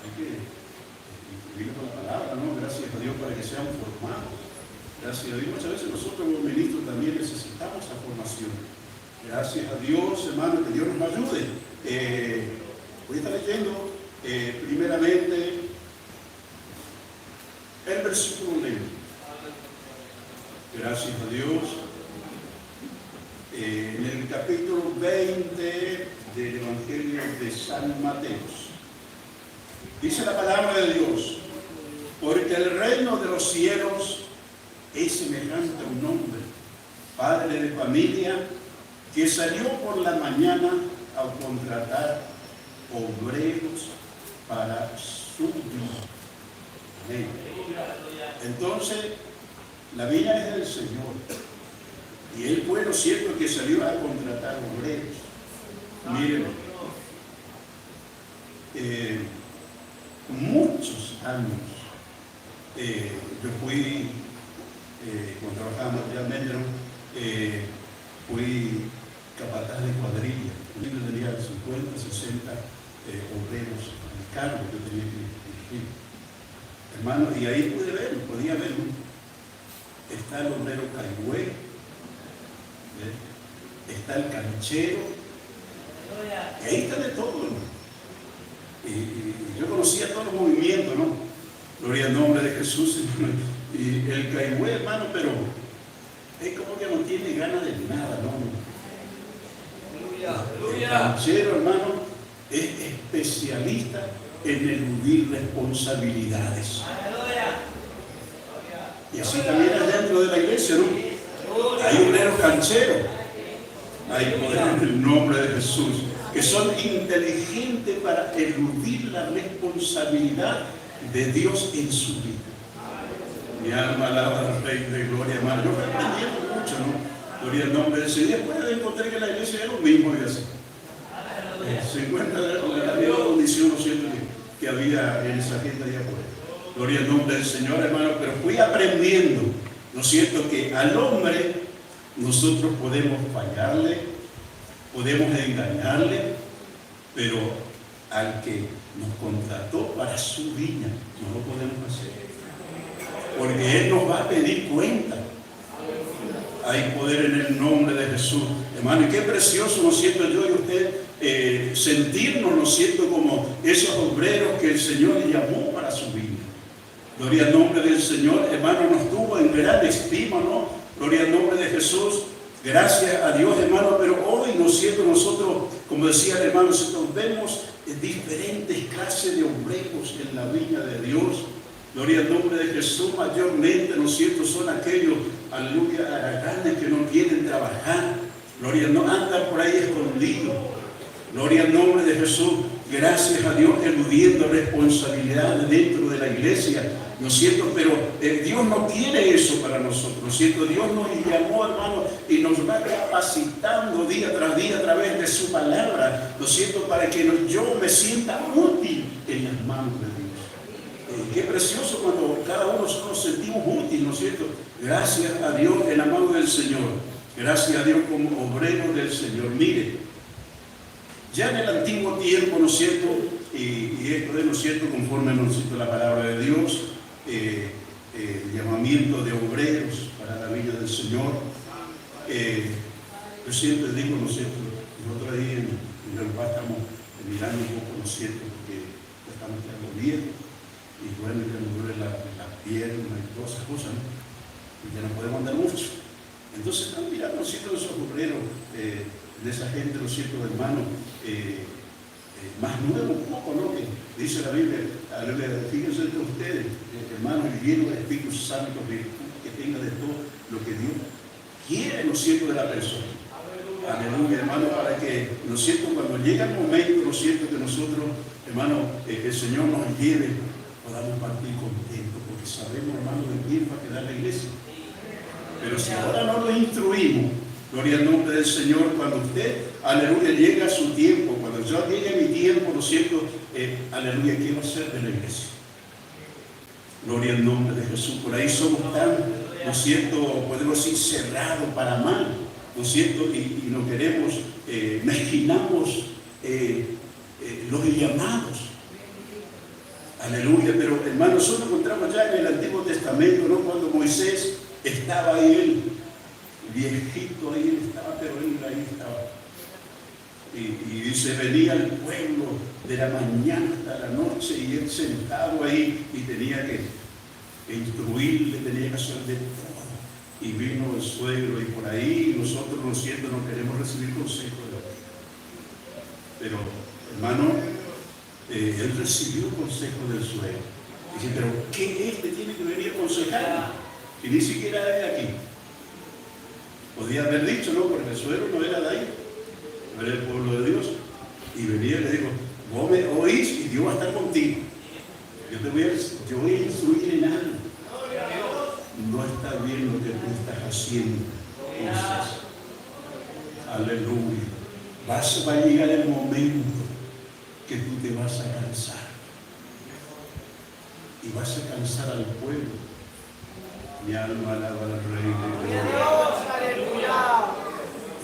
hay que vivir con la palabra, ¿no? Gracias a Dios para que sean formados. Gracias a Dios. Muchas veces nosotros como ministros también necesitamos esa formación. Gracias a Dios, hermano, que Dios nos ayude. Voy a estar leyendo primeramente el versículo 1. Gracias a Dios. En el capítulo 20 del Evangelio de San Mateo. Dice la palabra de Dios: porque el reino de los cielos es semejante a un hombre, padre de familia, que salió por la mañana a contratar obreros para su viña. Amén. Entonces, la viña es del Señor. Y él fue, ¿no es cierto?, que salió a contratar obreros. Miren, muchos años yo fui, cuando trabajaba materialmente, ¿no? Fui capataz de cuadrilla. Yo tenía 50, 60 obreros a mi cargo que yo tenía que dirigir. Hermano, y ahí podía ver, ¿no? Está el obrero caigüe, está el canchero, y ahí está de todo, ¿no? Y yo conocía todos los movimientos, ¿no? Gloria al nombre de Jesús. Y el caigüe, hermano, pero es como que no tiene ganas de nada, ¿no? El canchero, hermano, es especialista en eludir responsabilidades. Y así también es dentro de la iglesia, ¿no? Hay obreros cancheros, hay poder en el nombre de Jesús, que son inteligentes para eludir la responsabilidad de Dios en su vida. Mi alma alaba al Rey de Gloria, hermano. Yo fui aprendiendo mucho, ¿no? Gloria al nombre del Señor. Después encontré que la iglesia es lo mismo y así. Se encuentra la misma condición, ¿no es cierto?, que había en esa gente allá afuera. Gloria al nombre del Señor, hermano. Pero fui aprendiendo, ¿no es cierto?, que al hombre nosotros podemos fallarle, podemos engañarle, pero al que nos contrató para su viña no lo podemos hacer, porque Él nos va a pedir cuenta. Hay poder en el nombre de Jesús, hermano. Y qué precioso, ¿no es cierto?, yo y usted sentirnos, ¿no es cierto?, como esos obreros que el Señor llamó para su viña. Gloria al nombre del Señor, hermano. Nos tuvo en gran estima, ¿no? Gloria al nombre de Jesús. Gracias a Dios, hermano. Pero hoy, ¿no es cierto?, nosotros, como decía el hermano, nosotros vemos diferentes clases de obreros en la viña de Dios. Gloria al nombre de Jesús. Mayormente, ¿no es cierto?, son aquellos, aleluya, haraganes que no quieren trabajar. Gloria, no andan por ahí escondidos. Gloria al nombre de Jesús. Gracias a Dios, eludiendo responsabilidades dentro de la iglesia, ¿no es cierto? Pero Dios no quiere eso para nosotros, ¿no es cierto? Dios nos llamó, hermano, y nos va capacitando día tras día a través de su palabra, ¿no es cierto?, para que yo me sienta útil en las manos de Dios. Qué precioso cuando cada uno nos sentimos útiles, ¿no es cierto? Gracias a Dios en la mano del Señor. Gracias a Dios como obrero del Señor. Mire, ya en el antiguo tiempo, ¿no es cierto?, y esto es, ¿no es cierto?, conforme, ¿no es cierto?, la palabra de Dios, el llamamiento de obreros para la viña del Señor. Yo siempre digo, ¿no es cierto?, nosotros ahí en el lugar estamos mirando un poco, ¿no es cierto?, porque estamos quedando bien, y bueno, ya nos duele la pierna y todas esas cosas, ¿no?, y ya no podemos andar mucho. Entonces estamos mirando, ¿no es cierto?, esos obreros, de esa gente, ¿no es cierto?, hermano, más nuevo un poco, ¿no?, que dice la Biblia, fíjense entre ustedes, hermanos, llenos de Espíritu Santo, que tenga de todo lo que Dios quiere, ¿no es cierto?, de la persona. Aleluya, hermano, para que, ¿no es cierto?, cuando llega el momento, ¿no es cierto?, que nosotros, hermano, el Señor nos lleve, podamos partir contentos, porque sabemos, hermano, de quién va a quedar la iglesia. Pero si ahora no lo instruimos, gloria al nombre del Señor, cuando usted, aleluya, llega a su tiempo, cuando yo llegue a mi tiempo, ¿no es cierto?, aleluya, ¿qué va a ser de la iglesia? Gloria al nombre de Jesús. Por ahí somos tan, ¿no es cierto?, podemos decir, cerrados para mal, ¿no es cierto?, y no queremos, mezquinamos los llamados. Aleluya, pero hermano, nosotros encontramos ya en el Antiguo Testamento, ¿no? Cuando Moisés estaba ahí, él, viejito ahí, él estaba, pero él ahí estaba. Y dice, venía el pueblo de la mañana hasta la noche y él sentado ahí y tenía que instruirle, tenía que hacer de todo. Y vino el suegro y por ahí nosotros, lo siento, no queremos recibir consejo de la vida. Pero, hermano, él recibió consejo del suegro. Dice, pero ¿qué este tiene que venir a aconsejar? Y ni siquiera es de aquí. Podía haber dicho, no, porque el suegro no era de ahí, no era el pueblo de Dios. Y venía y le dijo, vos me oís y Dios va a estar contigo. Yo voy a instruir en algo. No está bien lo que tú estás haciendo. Entonces, aleluya. Va a llegar el momento que tú te vas a cansar. Y vas a cansar al pueblo. Mi alma alaba al Rey de Gloria.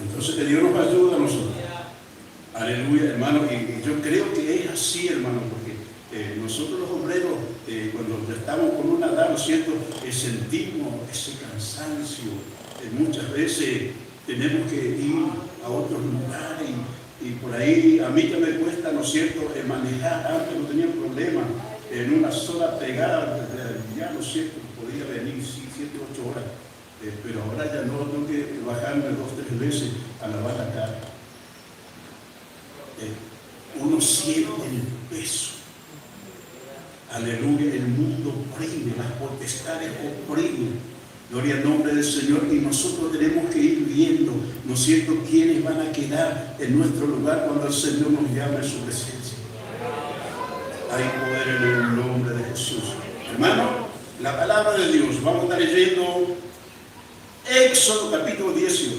Entonces que Dios nos ayude a nosotros. Aleluya, hermano. Y yo creo que es así, hermano, porque nosotros los obreros, cuando estamos con una edad, ¿no es cierto?, sentimos ese cansancio. Muchas veces tenemos que ir a otros lugares y por ahí a mí ya me cuesta, ¿no es cierto?, manejar. Antes no tenía problema en una sola pegada, ya, ¿no es cierto?, podía venir 7, 8 horas, pero ahora ya no, tengo que bajarme 2, 3 veces a lavar la cara. Uno siente el peso. Aleluya, el mundo oprime, las potestades oprimen. Gloria al nombre del Señor. Y nosotros tenemos que ir viendo, ¿no es cierto?, quiénes van a quedar en nuestro lugar cuando el Señor nos llame a su presencia. Hay poder en el nombre de Jesús. Hermano, la palabra de Dios, vamos a estar leyendo Éxodo capítulo 18.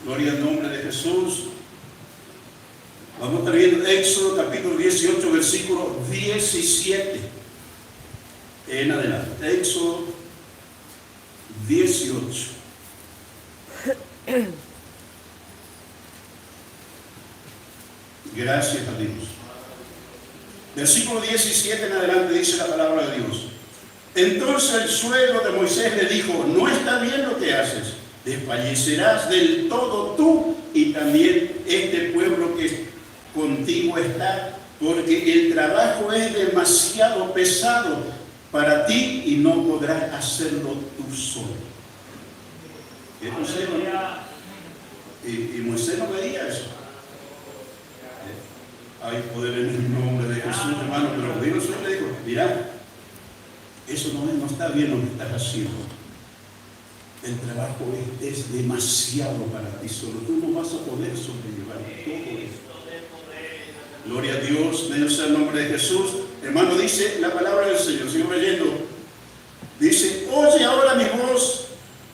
Gloria al nombre de Jesús. Vamos a estar viendo Éxodo capítulo 18, versículo 17 en adelante. Éxodo 18. Gracias a Dios. Versículo 17 en adelante dice la palabra de Dios. Entonces el suegro de Moisés le dijo, no está bien lo que haces, desfallecerás del todo tú y también este pueblo que contigo está, porque el trabajo es demasiado pesado para ti y no podrás hacerlo tú solo. Y Moisés no veía eso. Hay poder en el nombre de Jesús, hermano, pero Dios le dijo, mira, eso no está bien lo que estás haciendo. El trabajo es demasiado para ti solo. Tú no vas a poder sobrellevar todo esto. Gloria a Dios, bendito sea el nombre de Jesús. Hermano, dice la palabra del Señor, sigo leyendo. Dice, oye ahora mi voz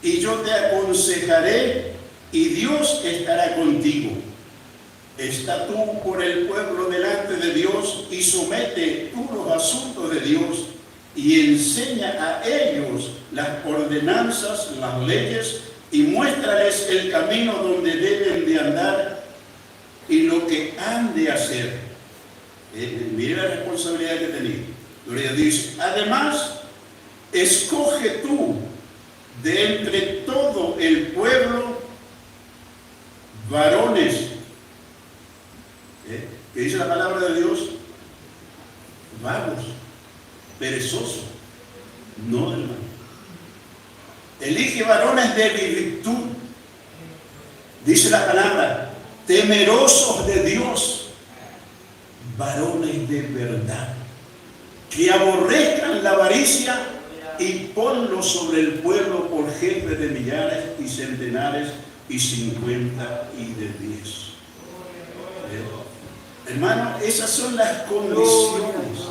y yo te aconsejaré y Dios estará contigo. Está tú por el pueblo delante de Dios y somete tú los asuntos de Dios y enseña a ellos las ordenanzas, las leyes y muéstrales el camino donde deben de andar y lo que han de hacer. Mire la responsabilidad que tenía. Gloria a Dios. Además, escoge tú de entre todo el pueblo varones. ¿Qué dice la palabra de Dios? Vagos, perezosos. No, hermano. Elige varones de virtud. Dice la palabra, temerosos de Dios, varones de verdad, que aborrezcan la avaricia y ponlo sobre el pueblo por jefe de millares y centenares y 50 y de 10. Hermano, esas son las condiciones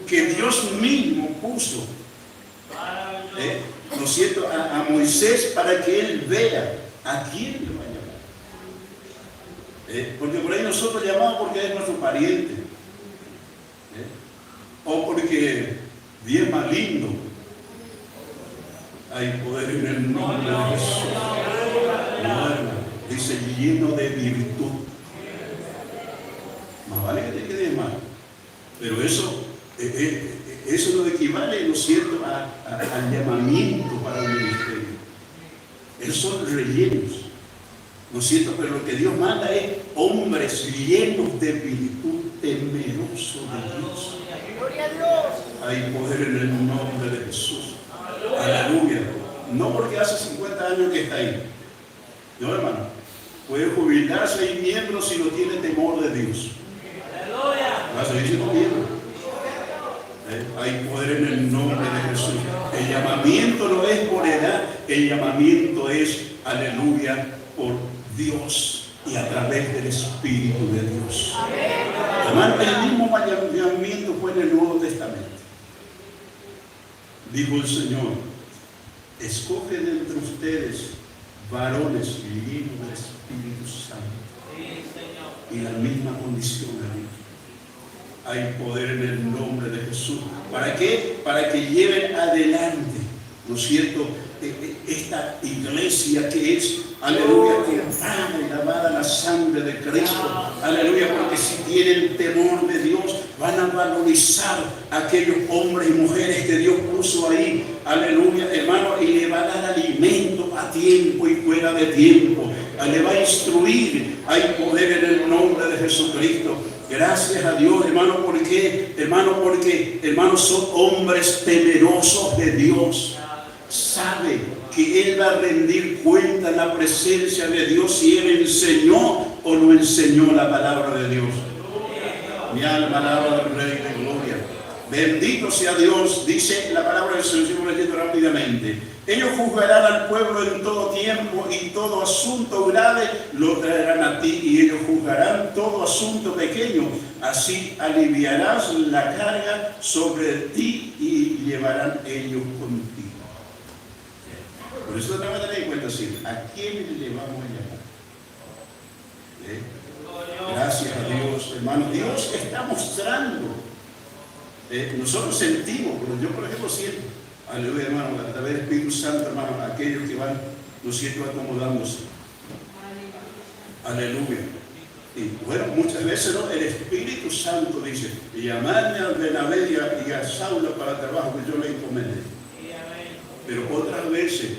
que Dios mismo puso, ¿no es cierto?, a Moisés para que él vea a quién le va a llamar. Porque por ahí nosotros llamamos porque es nuestro pariente, o porque bien más lindo. Hay poder en el nombre de Jesús. Dice lleno de virtud. Más vale que te quede mal. Pero eso no equivale, ¿no es cierto?, al llamamiento para el ministerio. Esos son rellenos, ¿no es cierto? Pero lo que Dios manda es hombres llenos de virtud, temerosos de Dios. Hay poder en el nombre de Jesús. Aleluya. No porque hace 50 años que está ahí. No, hermano. Puede jubilarse ahí miembro si no tiene temor de Dios. Va a seguir siendo miembro. Hay poder en el nombre de Jesús. El llamamiento no es por edad, el llamamiento es, aleluya, por Dios y a través del Espíritu de Dios. Hermano, el mismo llamamiento fue en el Nuevo Testamento. Dijo el Señor: escoge de entre ustedes varones llenos del Espíritu Santo. Y la misma condición, hermano. Hay poder en el nombre de Jesús. ¿Para qué? Para que lleven adelante, ¿no es cierto?, esta iglesia que es, aleluya, comprada y lavada la sangre de Cristo. Aleluya, porque si tienen temor de Dios, van a valorizar a aquellos hombres y mujeres que Dios puso ahí. Aleluya, hermano, y le va a dar alimento a tiempo y fuera de tiempo. Le va a instruir. Hay poder en el nombre de Jesucristo. Gracias a Dios, hermano. ¿Por qué? Hermano, porque, hermanos, son hombres temerosos de Dios. Sabe que Él va a rendir cuenta en la presencia de Dios si Él enseñó o no enseñó la palabra de Dios. Mi alma alaba al Rey de Gloria. Bendito sea Dios, dice la palabra del Señor. Sigo leyendo rápidamente. Ellos juzgarán al pueblo en todo tiempo y todo asunto grave lo traerán a ti, y ellos juzgarán todo asunto pequeño. Así aliviarás la carga sobre ti y llevarán ellos contigo. Por eso tenemos que tener en cuenta decir, ¿a quién le vamos a llamar? Gracias a Dios, hermano. Dios está mostrando. Nosotros sentimos, pero yo por ejemplo siento, aleluya, hermano, a través del Espíritu Santo, hermano, aquellos que van, ¿no es cierto?, acomodándose. Aleluya. Y bueno, muchas veces, ¿no?, el Espíritu Santo dice: llamadme a Bernabé y a Saulo para el trabajo que yo le encomendé. Pero otras veces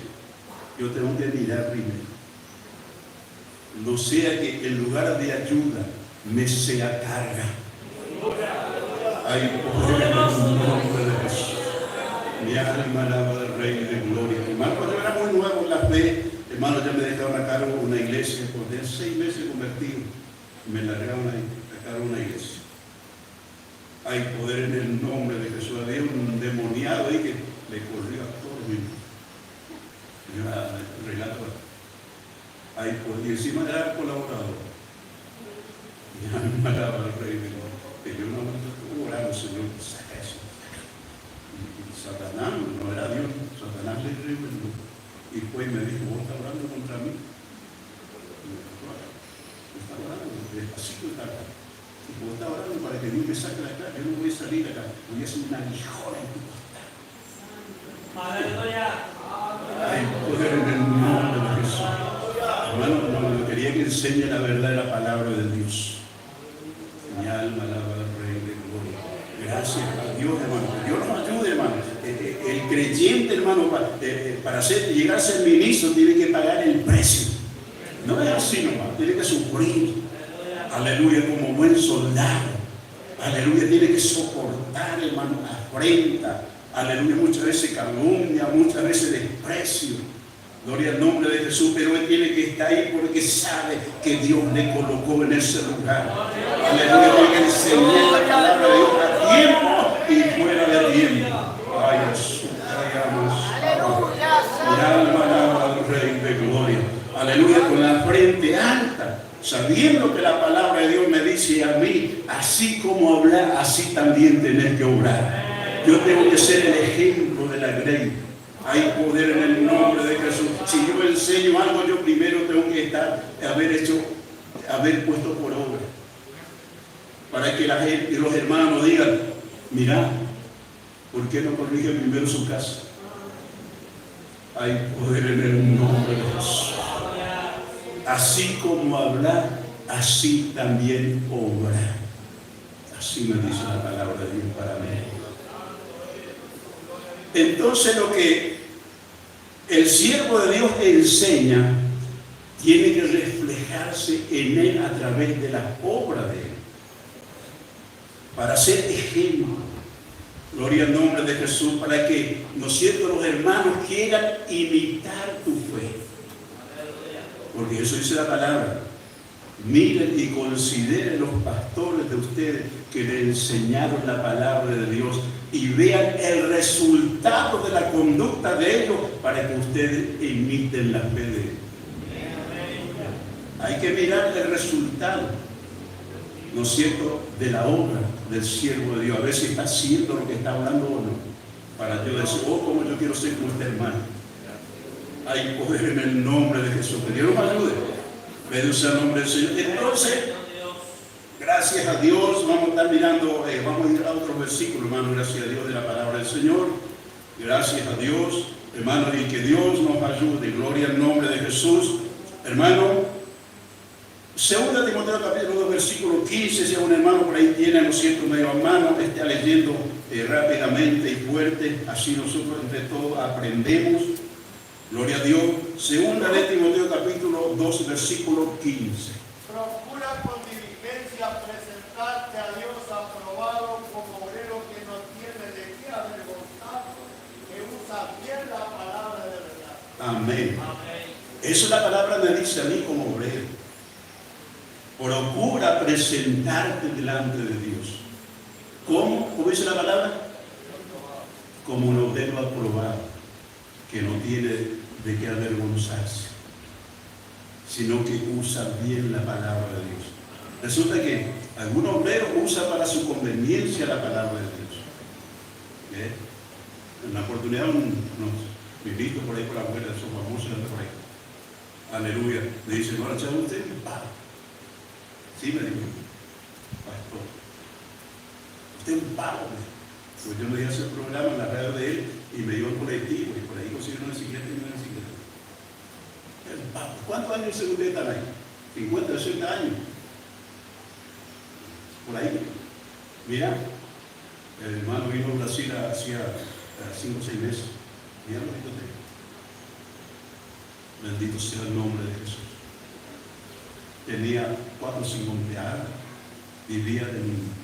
yo tengo que mirar primero. No sea que en lugar de ayuda me sea carga. Hay poder en el nombre de Jesús. Mi alma alaba al Rey de Gloria. Hermano, cuando yo era muy nuevo en la fe, hermano, ya me dejaron a cargo una iglesia. Por 6 meses convertido, me largaron a cargo una iglesia. Hay poder en el nombre de Jesús. Había un demoniado ahí que le corrió a todos los mismos. Yo relato. Hay poder. Y encima era colaborador. Mi alma alaba al Rey de Gloria. Que yo no estuve orando, Señor, saca eso. Y Satanás, no era Dios, Satanás le reveló. Y fue y me dijo: ¿vos estás orando contra mí? Y yo: ¿estás orando? Despacito está acá. Y vos estás orando para que Dios me saque de acá. Yo no voy a salir de acá. Voy a hacer una aguijona en tu costado. Hay poder en el nombre de Jesús. Hermano, no quería que enseñe la verdad de la palabra de Dios. Mi alma alaba al Rey de Gloria. Gracias a Dios, hermano. Dios nos ayude, hermano. El creyente, hermano, para llegar a ser ministro tiene que pagar el precio. No es así nomás, tiene que sufrir. Aleluya, como buen soldado. Aleluya, tiene que soportar, hermano, afrenta. Aleluya, muchas veces calumnia, muchas veces desprecio. Gloria al nombre de Jesús, pero él tiene que estar ahí porque sabe que Dios le colocó en ese lugar. Aleluya, tiene que enseñar la palabra de Dios a tiempo y fuera de tiempo. Ay, Jesús, mi alma alaba al Rey de Gloria. Aleluya, con la frente alta, sabiendo que la palabra de Dios me dice a mí: así como hablar, así también tenés que obrar. Yo tengo que ser el ejemplo de la grey. Hay poder en el nombre de Jesús. Si yo enseño algo, yo primero tengo que haber puesto por obra. Para que la gente y los hermanos digan: mira, ¿por qué no corrige primero su casa? Hay poder en el nombre de Jesús. Así como hablar, así también obrar. Así me dice la palabra de Dios para mí. Entonces lo que el siervo de Dios enseña tiene que reflejarse en él a través de la obra de él, para ser ejemplo. Gloria al nombre de Jesús, para que, ¿no es cierto?, los hermanos quieran imitar tu fe. Porque eso dice la palabra. Miren y consideren los pastores de ustedes que le enseñaron la palabra de Dios y vean el resultado de la conducta de ellos para que ustedes imiten la fe de ellos. Hay que mirar el resultado, ¿no es cierto?, de la obra del siervo de Dios. A ver si está haciendo lo que está hablando o no. Para yo decir, oh, como yo quiero ser como este hermano. Hay poder en el nombre de Jesús. Que Dios nos ayude. Bendito sea el nombre del Señor. Entonces, gracias a Dios, vamos a estar mirando, vamos a ir a otro versículo, hermano, gracias a Dios de la palabra del Señor. Gracias a Dios, hermano, y que Dios nos ayude. Gloria al nombre de Jesús. Hermano, 2 Timoteo capítulo 2, versículo 15, si un hermano por ahí tiene, ¿no es cierto?, medio a mano, está leyendo rápidamente y fuerte, así nosotros entre todos aprendemos. Gloria a Dios. 2 Timoteo capítulo 2, versículo 15. Procura con diligencia presentarte a Dios aprobado como obrero que no tiene de qué avergonzarse, que usa bien la palabra de verdad. Amén. Eso la palabra me dice a mí como obrero. Procura presentarte delante de Dios. ¿Cómo? ¿Cómo dice la palabra? Como un obrero aprobado, que no tiene de qué avergonzarse, sino que usa bien la palabra de Dios. Resulta que algún obrero usa para su conveniencia la palabra de Dios. En la oportunidad, unos ministros por ahí por la abuela, son famosos por ahí. Aleluya. Le dice, no, ¿sabe usted? Sí, me dijo, pastor, usted es un pavo. Pues yo me iba a hacer programa en la radio de él y me dio el colectivo y por ahí consiguieron una bicicleta y una bicicleta. Es un pavo. ¿Cuántos años de seguridad están ahí? 50, 60 años. Por ahí. Mira, el hermano vino a Brasil hacía 5 o 6 meses. Mira lo que yo tengo. Bendito sea el nombre de Jesús. Tenía 4 o 5 empleados, vivía en un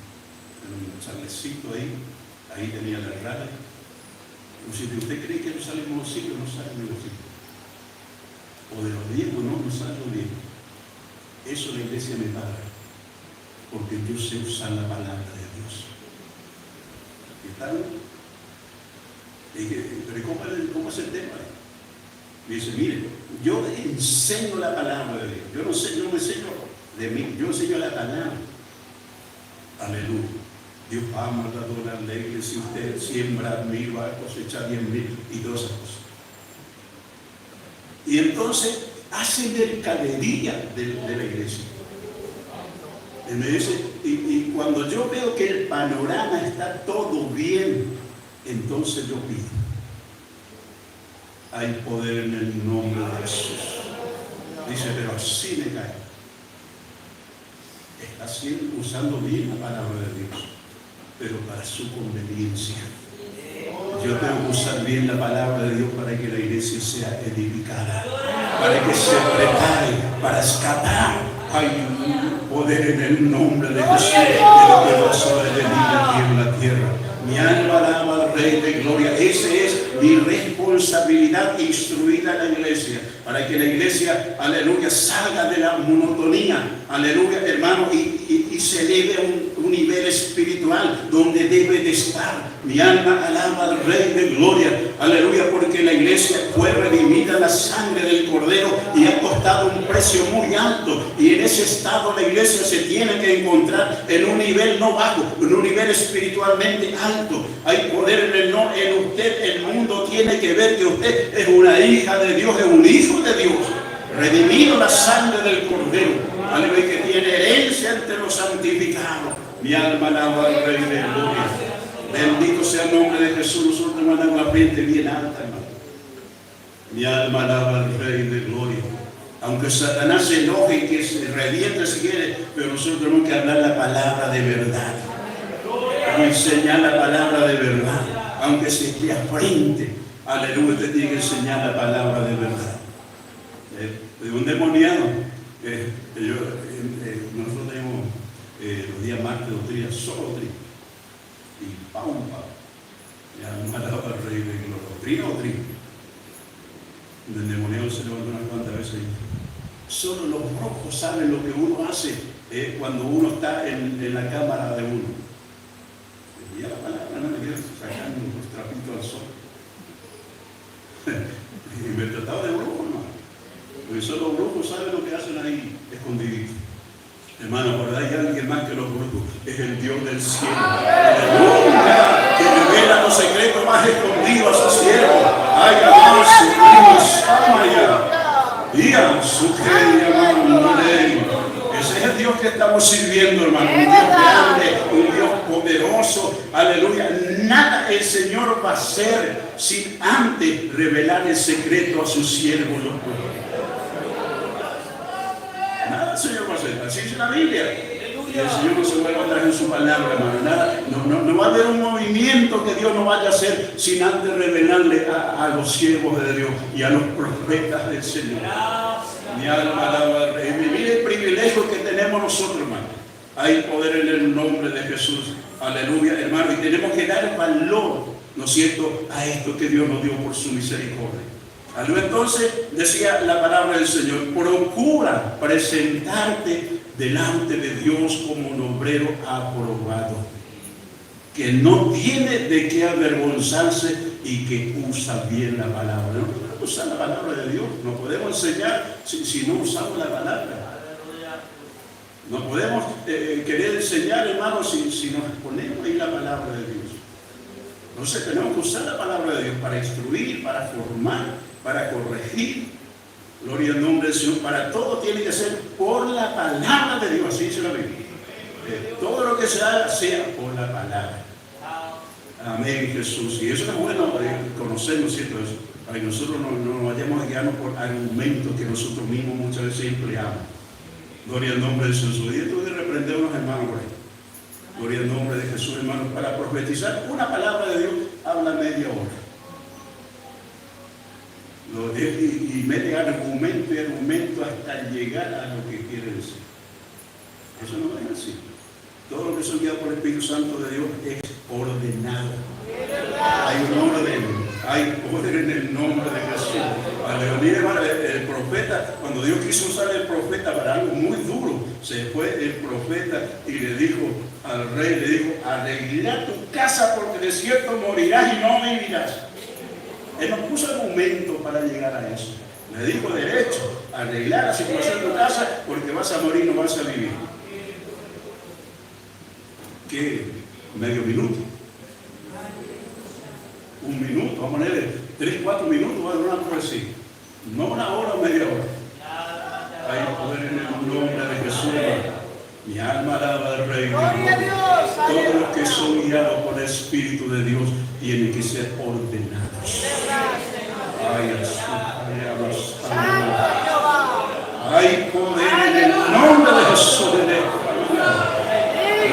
chalecito ahí tenía la radio. Si usted cree que no sale en los sitios, no sale en los sitios. O de los viejos, no sale los viejos. Eso la iglesia me paga, porque yo sé usar la palabra de Dios. ¿Está bien? Pero ¿cómo es el tema? Me dice, mire, yo enseño la palabra de Dios. Yo no me enseño de mí, yo enseño la palabra. Aleluya. Dios ama a la ley que si usted siembra 1000 va a cosechar 10.000 y todas esas cosas. Y entonces hace mercadería de la iglesia. Y me dice, y cuando yo veo que el panorama está todo bien, entonces yo pido. Hay poder en el nombre de Jesús. Dice, pero así me cae. Está usando bien la palabra de Dios, pero para su conveniencia. Yo tengo que usar bien la palabra de Dios para que la iglesia sea edificada, para que se prepare, para escapar. Hay poder en el nombre de Jesús, de lo que pasó de vida aquí en la tierra. Mi alma alaba al Rey de Gloria. Esa es mi responsabilidad, instruir a la iglesia, para que la iglesia, aleluya, salga de la monotonía, aleluya, hermano, y se eleve a un nivel espiritual donde debe de estar. Mi alma alaba al Rey de Gloria, aleluya, porque la iglesia fue redimida la sangre del Cordero y ha costado un precio muy alto, y en ese estado la iglesia se tiene que encontrar en un nivel no bajo, en un nivel espiritualmente alto. Hay poder en usted. El mundo tiene que ver que usted es una hija de Dios, es un hijo de Dios, redimido la sangre del Cordero, aleluya, que tiene herencia entre los santificados. Mi alma alaba al Rey de Gloria. Bendito sea el nombre de Jesús. Nosotros mandamos la frente bien alta, hermano. Mi alma alaba al Rey de Gloria. Aunque Satanás se enoje y que se reviente si quiere, pero nosotros tenemos que hablar la palabra de verdad. enseñar la palabra de verdad, aunque se esté frente. Aleluya, usted tiene que enseñar la palabra de verdad. De un demoniado, nosotros tenemos los días martes, doctrina, solo doctrina. Y pau. Ya no ha dado al rey de gloria. Doctrina. El demoniado se levanta unas cuantas veces. Solo los brujos saben lo que uno hace cuando uno está en la cámara de uno. Y ya la palabra no me quiere sacando los trapitos al sol. Y me trataba de brujo, hermano. Porque solo los brujos saben lo que hacen ahí, escondiditos. Hermano, ¿verdad? Hay alguien más que los brujos. Es el Dios del cielo. ¡Aleluya! Que revela los secretos más escondidos a su siervo. ¡Ay, amado, sufrimos! ¡Amaya! ¡Día, su hermano! Ese es el Dios que estamos sirviendo, hermano. Un Dios grande, un Dios poderoso. ¡Aleluya! Nada el Señor va a hacer sin antes revelar el secreto a su siervo. Nada el Señor va a hacer. Así dice la Biblia. Y el Señor no se vuelve a traer en su palabra, hermano. Nada, no va a haber un movimiento que Dios no vaya a hacer sin antes revelarle a los siervos de Dios y a los profetas del Señor. Mi alma alaba al Rey. Mire el privilegio que tenemos nosotros, hermano. Hay poder en el nombre de Jesús. Aleluya, hermano. Y tenemos que dar valor, ¿no es cierto?, a esto que Dios nos dio por su misericordia. Entonces, decía la palabra del Señor, procura presentarte delante de Dios como un obrero aprobado, que no tiene de qué avergonzarse y que usa bien la palabra. No podemos usar la palabra de Dios, no podemos enseñar si no usamos la palabra. No podemos querer enseñar, hermanos, si nos ponemos ahí la palabra de Dios. Entonces tenemos que usar la palabra de Dios para instruir, para formar, para corregir. Gloria al nombre del Señor. Para todo tiene que ser por la palabra de Dios. Así dice la Biblia. Todo lo que se haga sea por la palabra. Amén, Jesús. Y eso es bueno conocer, ¿no es cierto? Eso, para que nosotros no vayamos a guiarnos por argumentos que nosotros mismos muchas veces empleamos. Gloria al nombre de Jesús. Y esto de reprender a unos hermanos por ahí. Gloria al nombre de Jesús, hermanos. Para profetizar una palabra de Dios, habla media hora. Y mete argumento y argumento hasta llegar a lo que quiere decir. Eso no es así. Todo lo que es guiado por el Espíritu Santo de Dios es ordenado. Hay un orden, hay poder en el nombre de Jesús. Aleluya, hermano, el profeta, cuando Dios quiso usar el profeta para algo muy duro, se fue el profeta y le dijo al rey, le dijo, arregla tu casa porque de cierto morirás y no vivirás. Él no puso argumento para llegar a eso. Le dijo derecho, arreglar la situación de tu casa porque vas a morir, no vas a vivir. ¿Qué? ¿Medio minuto? Un minuto, vamos a ponerle 3, 4 minutos, va a durar por así. No una hora o media hora. Hay poder en el nombre de Jesús. Mi alma alaba al Rey. Todos los que son guiados por el Espíritu de Dios tienen que ser ordenados. Hay poder en el nombre de Jesús.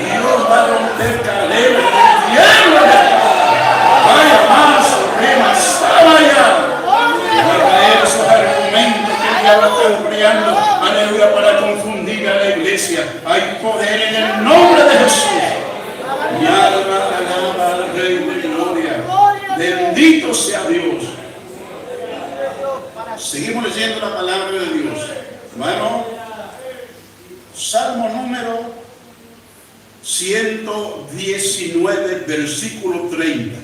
Dios va a romper cadenas del diablo. Vaya más, remas, vaya. Va a caer esos argumentos que el diablo está empleando, aleluya, para confundir a la iglesia. Hay poder en el nombre de Jesús. Mi alma alaba al Rey de Gloria. Bendito sea Dios. Seguimos leyendo la palabra de Dios. Hermano, Salmo número 119, versículo 30.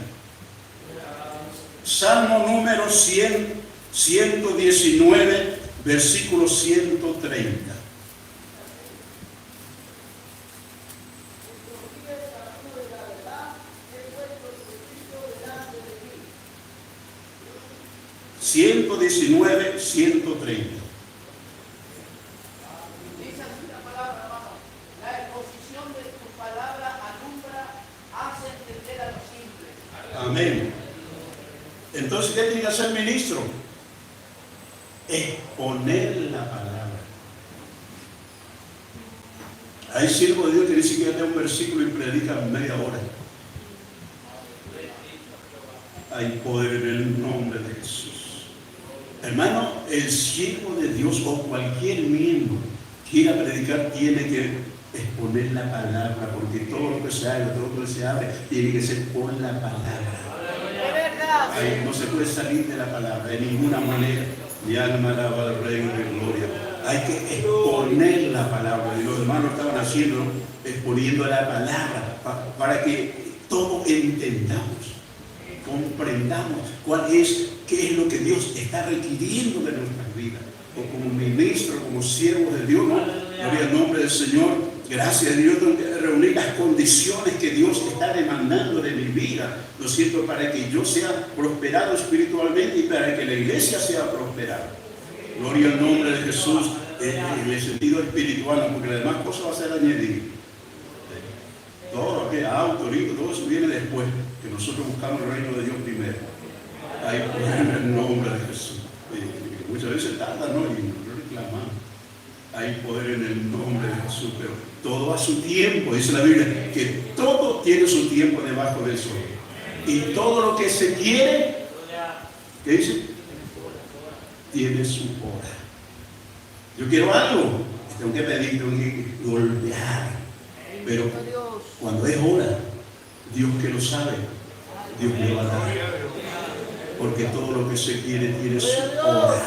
Salmo número 119, versículo 130. ...119, 130. Dice así la palabra, hermano. La exposición de tu palabra alumbra, hace entender a los simples. Amén. Entonces, ¿qué tiene que hacer el ministro? Exponer la palabra. Hay siervos de Dios que ni siquiera leen un versículo y predican media hora. Hay poder en el nombre de Jesús. Hermano, el siervo de Dios o cualquier miembro quiera predicar tiene que exponer la palabra, porque todo lo que se haga, todo lo que se abre, tiene que ser por la palabra. Ahí no se puede salir de la palabra de ninguna manera. Mi alma alaba al Rey de Gloria. Hay que exponer la palabra. Y los hermanos estaban haciendo, exponiendo la palabra para que todos entendamos, comprendamos qué es lo que Dios está requiriendo de nuestras vidas. O como ministro, como siervo de Dios, ¿no? Gloria al nombre del Señor. Gracias a Dios, tengo que reunir las condiciones que Dios está demandando de mi vida, ¿no es cierto?, para que yo sea prosperado espiritualmente y para que la iglesia sea prosperada. Gloria al nombre de Jesús en el sentido espiritual, ¿no? Porque las demás cosas va a ser añadido. Todo lo que auto, todo eso viene después, que nosotros buscamos el reino de Dios primero. Hay poder en el nombre de Jesús. Muchas veces tarda, ¿no? Y no reclamamos. Hay poder en el nombre de Jesús, pero todo a su tiempo. Dice la Biblia que todo tiene su tiempo debajo del sol. Y todo lo que se quiere, ¿qué dice? Tiene su hora. Yo quiero algo, tengo que pedir, tengo que golpear. Pero cuando es hora, Dios que lo sabe, Dios me va a dar. Porque todo lo que se quiere tiene su hora.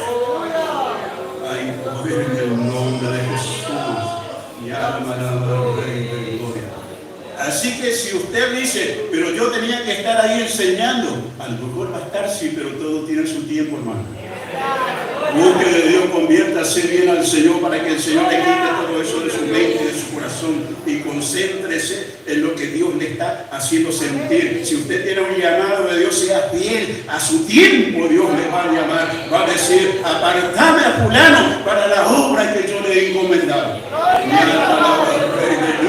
Hay poder en el nombre de Jesús. Y alma al Rey de Gloria. Así que si usted dice, pero yo tenía que estar ahí enseñando, a lo mejor va a estar, sí, pero todo tiene su tiempo, hermano. Busque de Dios, conviértase bien al Señor para que el Señor le quite todo eso de su mente, de su corazón, y concéntrese en lo que Dios le está haciendo sentir. Si usted tiene un llamado de Dios, sea fiel. A su tiempo Dios le va a llamar, va a decir, apartame a fulano para la obra que yo le he encomendado. ¿No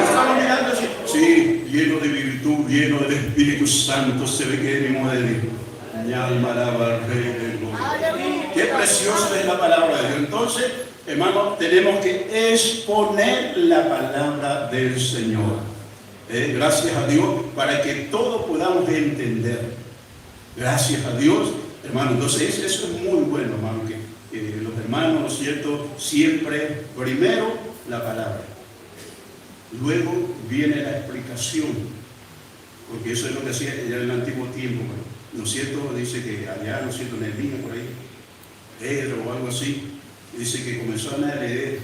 estamos mirando así? Sí, lleno de virtud, lleno del Espíritu Santo, se ve que venimos de Dios. Mi alma alaba al Rey de Gloria. Qué preciosa es la palabra de Dios. Entonces, hermano, tenemos que exponer la palabra del Señor. Gracias a Dios, para que todos podamos entender. Gracias a Dios, hermano. Entonces, eso es muy bueno, hermano, que los hermanos, ¿no es cierto?, siempre, primero, la palabra. Luego viene la explicación, porque eso es lo que hacía ya en el antiguo tiempo, ¿no es cierto? Dice que allá, ¿no es cierto?, en el vino por ahí, Pedro o algo así, dice que comenzaron a leer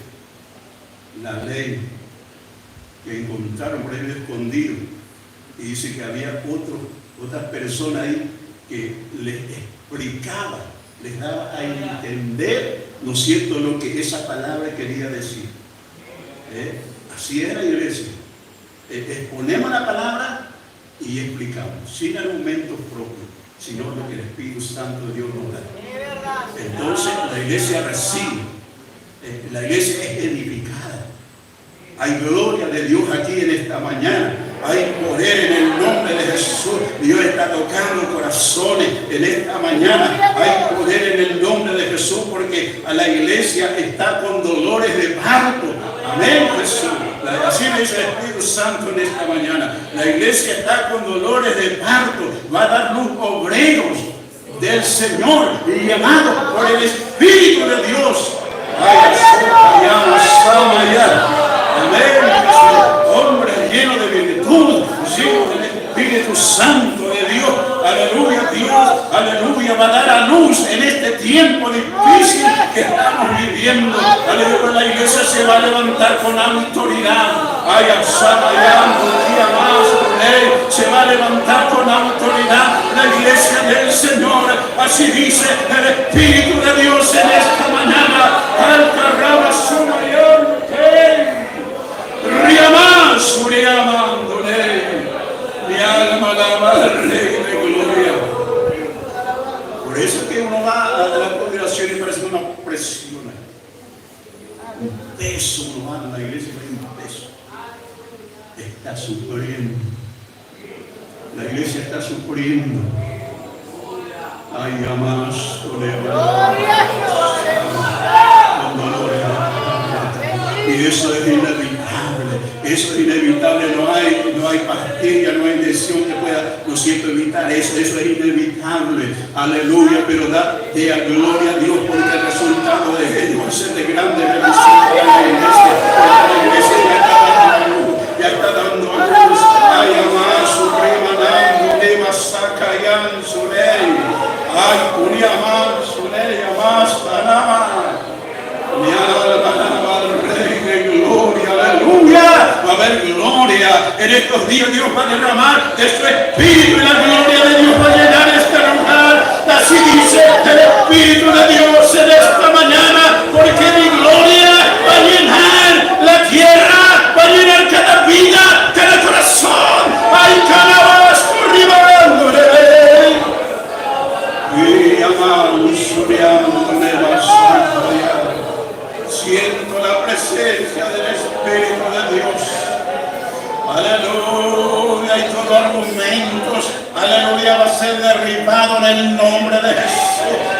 la ley que encontraron por ahí escondido, y dice que había otras personas ahí que les explicaba, les daba a entender, ¿no es cierto?, lo que esa palabra quería decir. Así es la iglesia. Exponemos la palabra y explicamos, sin argumentos propios, sino lo que el Espíritu Santo de Dios nos da. Entonces la iglesia recibe, la iglesia es edificada. Hay gloria de Dios aquí en esta mañana. Hay poder en el nombre de Jesús. Dios está tocando corazones en esta mañana. Hay poder en el nombre de Jesús, porque a la iglesia está con dolores de parto. Amén, Jesús. Así me dice el Espíritu Santo en esta mañana. La iglesia está con dolores de parto. Va a dar luz obreros del Señor y llamados por el Espíritu de Dios. Amén. Hombre lleno de virtud, lleno del Espíritu Santo de Dios. Aleluya, Dios, aleluya, va a dar a luz en este tiempo difícil que estamos viviendo. Aleluya, la iglesia se va a levantar con autoridad. Ay, día más, se va a levantar con autoridad la iglesia del Señor. Así dice el Espíritu de Dios en esta mañana. Alcarraba su mayor. Mi alma alaba al Rey de Gloria. Por eso es que uno va a la congregación y parece una presión. Un peso uno va a la iglesia, un peso. Está sufriendo. La iglesia está sufriendo. Ay, jamás, y eso es inevitable. Eso es inevitable. No hay pastilla, no hay bendición que pueda, no siento evitar eso es inevitable, aleluya, pero da gloria a Dios porque el resultado de ello va a ser de grande bendición para la iglesia, porque la iglesia ya está dando a luz, ay, amar su prima, dando, Eva, saca, yan, su ley, ay, curia, amar, su ley, amar, sanama, mi alma alaba al Rey de Gloria, aleluya. Va a haber gloria. En estos días Dios va a derramar de su Espíritu y la gloria de Dios va a llenar este lugar. Así dice el Espíritu de Dios en esta mañana, porque mi gloria va a llenar la tierra, va a llenar cada vida, cada corazón. Hay canabas corriendo. Y amamos, soñando de la santa. Siento la presencia del Espíritu de Dios. Aleluya. Y todo argumentos, aleluya, va a ser derribado en el nombre de Jesús.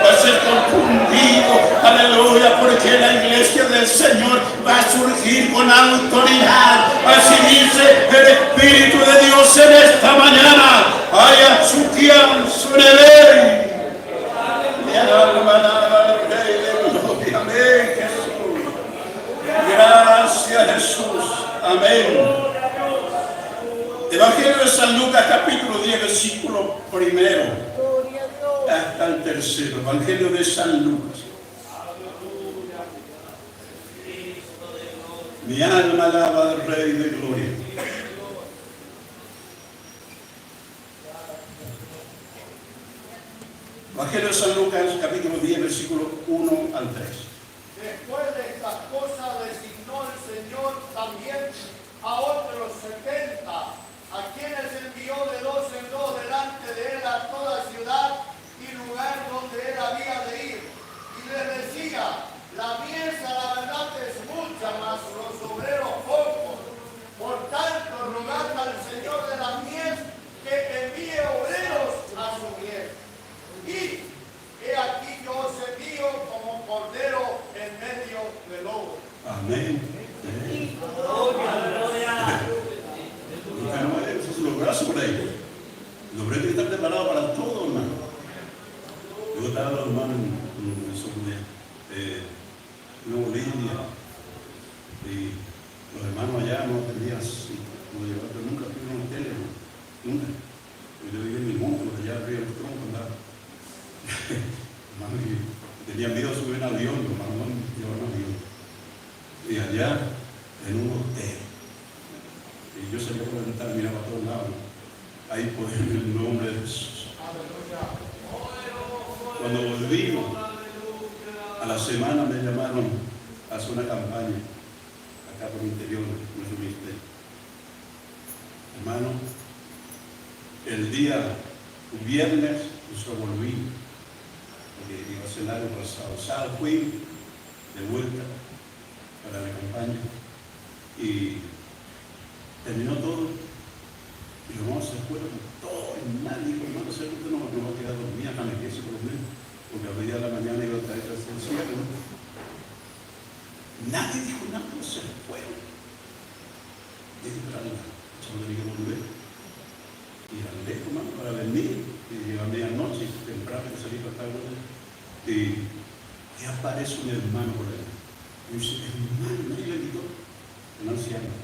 Va a ser confundido, aleluya, porque la iglesia del Señor va a surgir con autoridad. Así dice el Espíritu de Dios en esta mañana. Haya su tiempo, su nivel. Mi alma alaba al Rey de Gloria. Amén, Jesús. Gracias, Jesús. Amén. Evangelio de San Lucas, capítulo 10, versículo 1 hasta el 3. Evangelio de San Lucas. Mi alma alaba al Rey de Gloria. Evangelio de San Lucas, capítulo 10, versículo 1 al 3. Después de estas cosas designó el Señor también a otros 70, a quienes envió de 2 en 2 delante de él a toda ciudad y lugar donde él había de ir. Y les decía, la mies a la verdad es mucha, mas los obreros pocos. Por tanto, rogad al Señor de la mies que envíe obreros a su mies. Y he aquí yo os envío como cordero en medio de lobos. Amén. Esos son los brazos por ahí. Los brazos están preparados para todo, hermano. Yo estaba los hermanos en Nueva Bolivia y los hermanos allá no tenían como llevar, pero nunca tuvieron hoteles, nunca. Yo vivía en mi mundo, allá arriba del tronco andaba. Hermano, tenía miedo de subir en avión, los hermanos llevaban avión. Y allá, en un hotel. Y yo salí a preguntar, miraba a todos lados. Hay poder en el nombre de Jesús. Cuando volvimos, a la semana me llamaron a hacer una campaña acá por el interior de nuestro ministerio. Hermano, el día viernes yo volví, porque iba a cenar el pasado. Sábado fui de vuelta para la campaña y terminó todo y los hermanos se fueron todo y nadie dijo, hermano, usted no va a quedar dormida en la iglesia por lo menos, porque a media de la mañana iba a traer el cielo, ¿no? Nadie dijo nada, no se fueron. Dije, pero yo tenía que volver y al lejos, hermano, para venir y a medianoche temprano que salí para estar y aparece un hermano por ahí. Y dice, hermano, nadie le gritó, un anciano.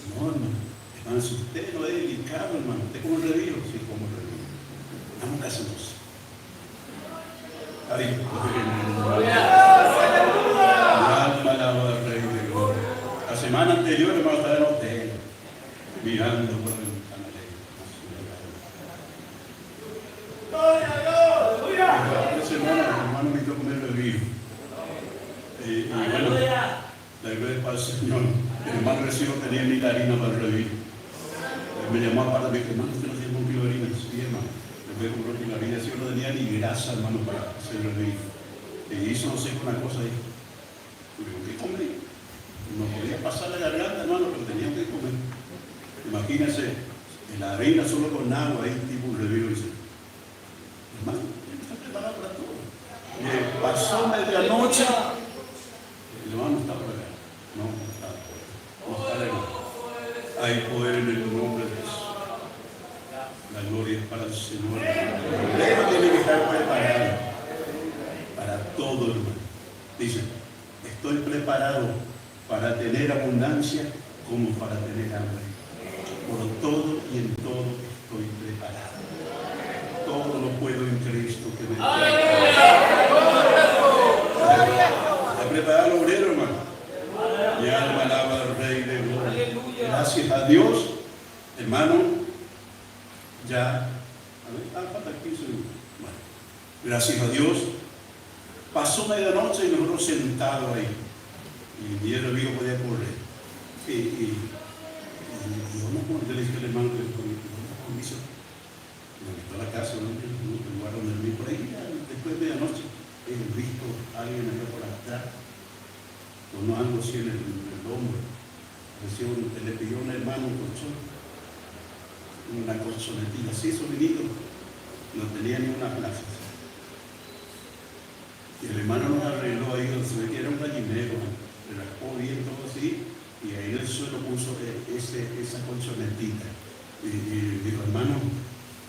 No, hermano, si usted no es delicado, hermano, usted como un retiro, sí, como un retiro. Vamos a casarnos. Ay, alma alaba al Rey de Gloria. La semana anterior, hermano, estaba en hotel, mirando por la ventana. Esta semana, hermano, me dio comer retiro. Y bueno, la iglesia para el Señor. El hermano recién no tenía ni la harina para el retiro. Me llamó aparte y me dijo, hermano, usted no tiene un kilo de harina. Sí, hermano. Le voy a comprar un kilo de harina. Yo no tenía ni grasa, hermano, para hacer el retiro. Y hizo, no sé, una cosa ahí. Y digo, ¿qué comer? No podía pasar la garganta, hermano, pero tenía que comer. Imagínense, en la harina solo con agua, ahí tipo un retiro. Dice, hermano, está preparado para todo. Pasó medianoche. El hermano está por acá. No está. No está lejos. Hay poder en el nombre de Jesús. al Señor. El obrero tiene que estar preparado para todo, hermano. Dice, estoy preparado para tener abundancia como para tener hambre. Por todo y en todo estoy preparado. Todo lo puedo en Cristo que me ¿Está preparado el obrero, hermano? Mi alma alaba al Rey de Gloria. Gracias a Dios, hermano. Ya, falta 15 minutos. Bueno, gracias a Dios. Pasó medianoche y nosotros sentados ahí. Y mi enemigo podía correr. Y yo le dije al hermano que con permiso me invitó a la casa, ¿no? Un lugar donde dormí por ahí. Después de medianoche he visto a alguien allá por atrás con algo así en el hombro. Le pidió a un hermano un colchón, una colchonetilla así, sobrinito, no tenía ni una plaza. Y el hermano nos arregló ahí, se ve que era un gallinero, le raspó bien todo así, y ahí en el suelo puso esa colchonetita. Y dijo, hermano,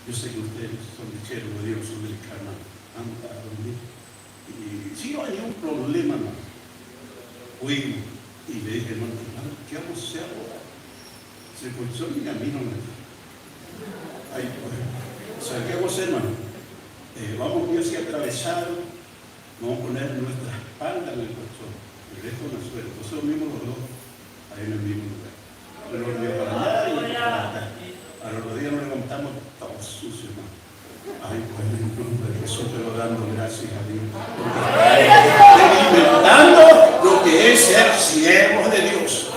yo sé que ustedes son lecheros de Dios, son del carnal, vamos a dormir. Y si no hay un problema, hermano, fui y le dije, hermano, ¿qué vamos a hacer ahora? Se colchón y a mí no me dijo. Ay, pues, o sea, ¿qué vamos a hacer, hermano? Vamos a ir así atravesados. Vamos a poner nuestra espalda en el colchón, el resto en el suelo. Nosotros mismos los dos, ahí en el mismo lugar. Pero los días para allá y para acá. A los días nos levantamos todos sucios, hermano. Ay, pues en el nombre de Jesús te lo dando gracias a Dios. Experimentando lo que es ser siervos de Dios.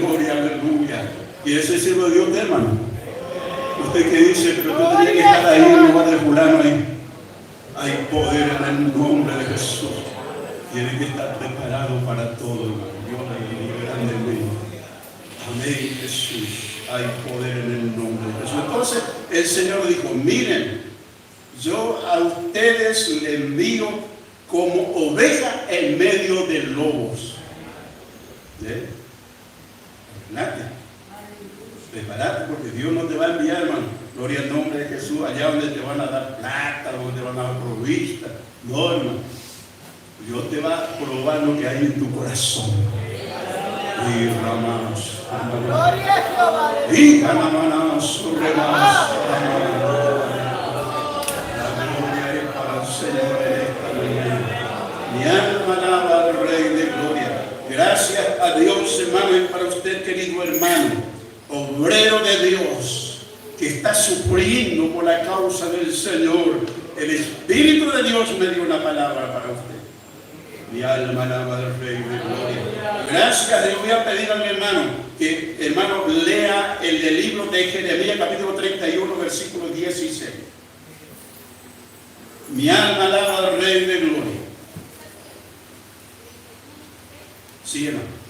Gloria, aleluya. Y ese siervo de Dios, hermano. Usted que dice, pero tú tenías que estar ahí en lugar de fulano ahí. Hay poder en el nombre de Jesús. Tiene que estar preparado para todo, hermano. Dios le libre grandemente. Amén, Jesús. Hay poder en el nombre de Jesús. Entonces el Señor dijo, miren, yo a ustedes les envío como oveja en medio de lobos. Prepárate porque Dios no te va a enviar, hermano. Gloria al nombre de Jesús, allá donde te van a dar plata, donde te van a dar provista. No, hermano. Dios te va a probar lo que hay en tu corazón. Y ramamos. Y ramamos, remamos. La gloria es para el Señor en esta mañana. Mi alma alaba al Rey de Gloria. Gracias a Dios, hermano, y para usted, querido hermano, obrero de Dios, que está sufriendo por la causa del Señor. El Espíritu de Dios me dio una palabra para usted. Mi alma alaba al Rey de Gloria. Gracias, le voy a pedir a mi hermano que, hermano, lea el libro de Jeremías, capítulo 31, versículo 16. Mi alma alaba al Rey de Gloria. Sí, hermano.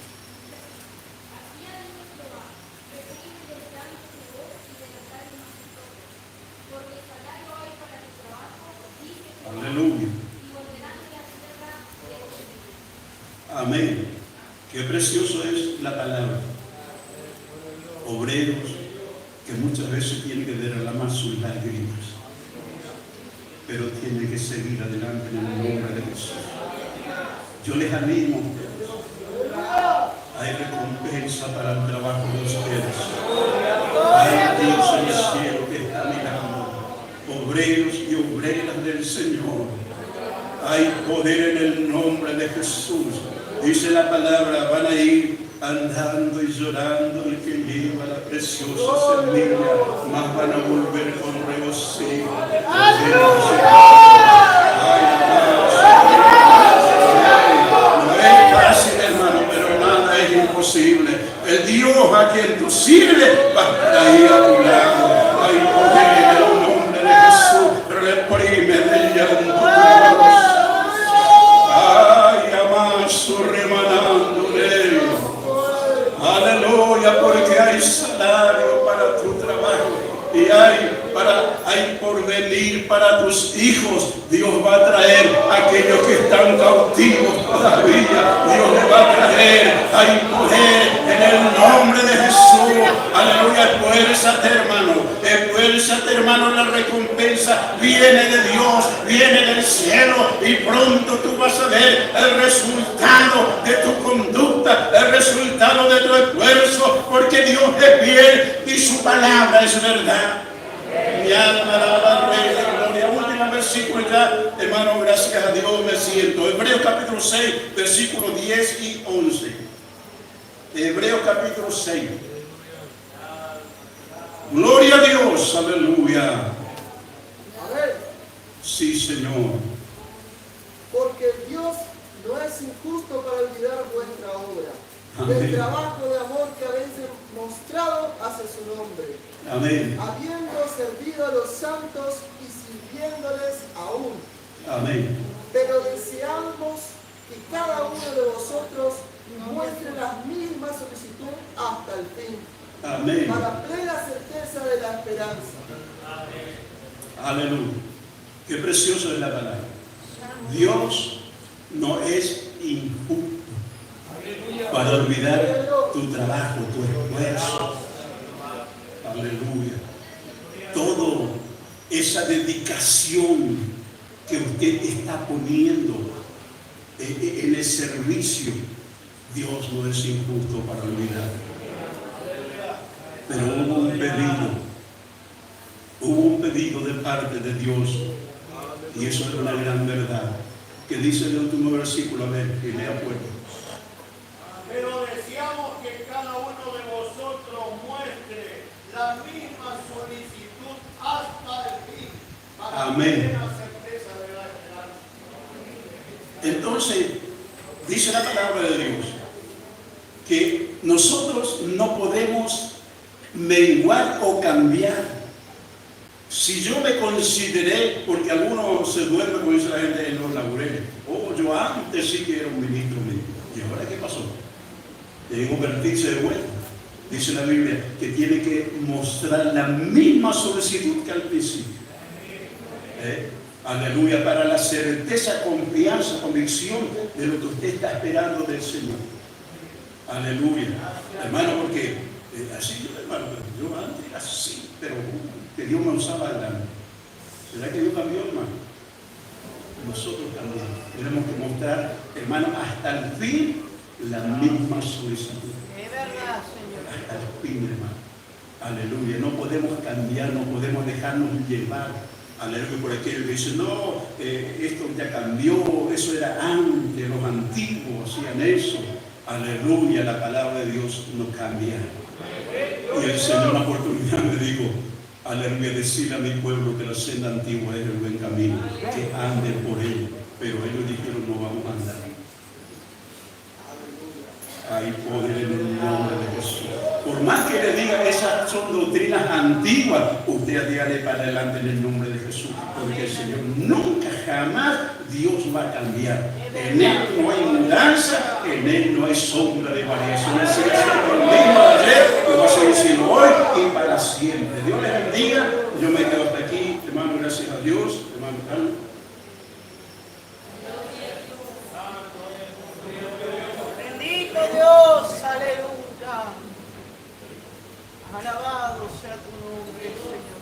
Aleluya. Amén. Qué precioso es la palabra. Obreros que muchas veces tienen que derramar sus lágrimas, pero tienen que seguir adelante en el nombre de Jesús. Yo les animo. Hay recompensa para el trabajo de ustedes. Hay Dios en el cielo que está mirando. Obreros y obreras del Señor. Hay poder en el nombre de Jesús. Dice la palabra, van a ir andando y llorando el que lleva la preciosa semilla, más van a volver con regocijo. No es fácil, hermano, pero nada es imposible. El Dios a quien tú sirves va a estar ahí a tu lado. Hay poder en el nombre de Jesús, pero le prime del llanto. Ay, amazo remanando de Él. Aleluya, porque hay salario para tu trabajo y hay porvenir para tus hijos. Dios va a traer a aquellos que están cautivos todavía. Dios les va a traer. Hay poder en el nombre de Jesús. Aleluya, esfuérzate, hermano. recompénsate, hermano. La recompensa viene de Dios, viene del cielo, y pronto tú vas a ver el resultado de tu conducta, el resultado de tu esfuerzo, porque Dios es fiel y su palabra es verdad. Mi alma alaba al Rey de Gloria. Último versículo ya, hermano, gracias a Dios me siento. Hebreos capítulo 6, versículos 10 y 11. Hebreos capítulo 6. Gloria a Dios, aleluya. Sí, Señor. Porque Dios no es injusto para olvidar vuestra obra, Amén. del trabajo de amor que habéis mostrado hacia su nombre, Amén. habiendo servido a los santos y sirviéndoles aún. Amén. Pero deseamos que cada uno de vosotros muestre la misma solicitud hasta el fin, Amén. para plena certeza de la esperanza. Aleluya. Qué precioso es la palabra. Dios no es injusto para olvidar tu trabajo, tu esfuerzo. Aleluya. Todo esa dedicación que usted está poniendo en el servicio, Dios no es injusto para olvidar. Pero hubo un pedido de parte de Dios, y eso es una gran verdad, que dice el último versículo, a ver, que lea fuerte. Pero deseamos que cada uno de vosotros muestre la misma solicitud hasta el fin, para Amén. tener la certeza de la esperanza. Entonces, dice la palabra de Dios, que nosotros no podemos menguar o cambiar. Si yo me consideré, porque algunos se duermen, como dice la gente, en los laureles. Oh, yo antes sí que era un ministro médico. ¿Y ahora qué pasó? Debe convertirse de vuelta. Dice la Biblia que tiene que mostrar la misma solicitud que al principio. Aleluya, para la certeza, confianza, convicción de lo que usted está esperando del Señor. Aleluya. Hermano, porque así hermano, yo antes era así, pero que Dios me usaba adelante. ¿Será que Dios cambió, hermano? Nosotros cambiamos. Tenemos que mostrar, hermano, hasta el fin la misma solicitud. Es verdad, Señor. Hasta el fin, hermano. Aleluya. No podemos cambiar, no podemos dejarnos llevar. Aleluya, por aquello que dice, no, esto ya cambió, eso era antes, los antiguos hacían eso. Aleluya, la palabra de Dios no cambia. Y el Señor, una oportunidad me dijo, aleluya, decirle a mi pueblo que la senda antigua es el buen camino, que ande por él. Pero ellos dijeron, no vamos a andar. Hay poder en el nombre de Jesús. Por más que le digan esas son doctrinas antiguas, usted dígale para adelante en el nombre de Jesús. Porque el Señor nunca, jamás Dios va a cambiar. En Él no hay mudanza, en Él no hay sombra de variación. Él sigue siendo el mismo de ayer, lo va a seguir siendo hoy y para siempre. Dios les bendiga. Yo me quedo hasta aquí. Hermano, gracias a Dios. Hermano Carlos. Bendito Dios, aleluya. Alabado sea tu nombre, Señor.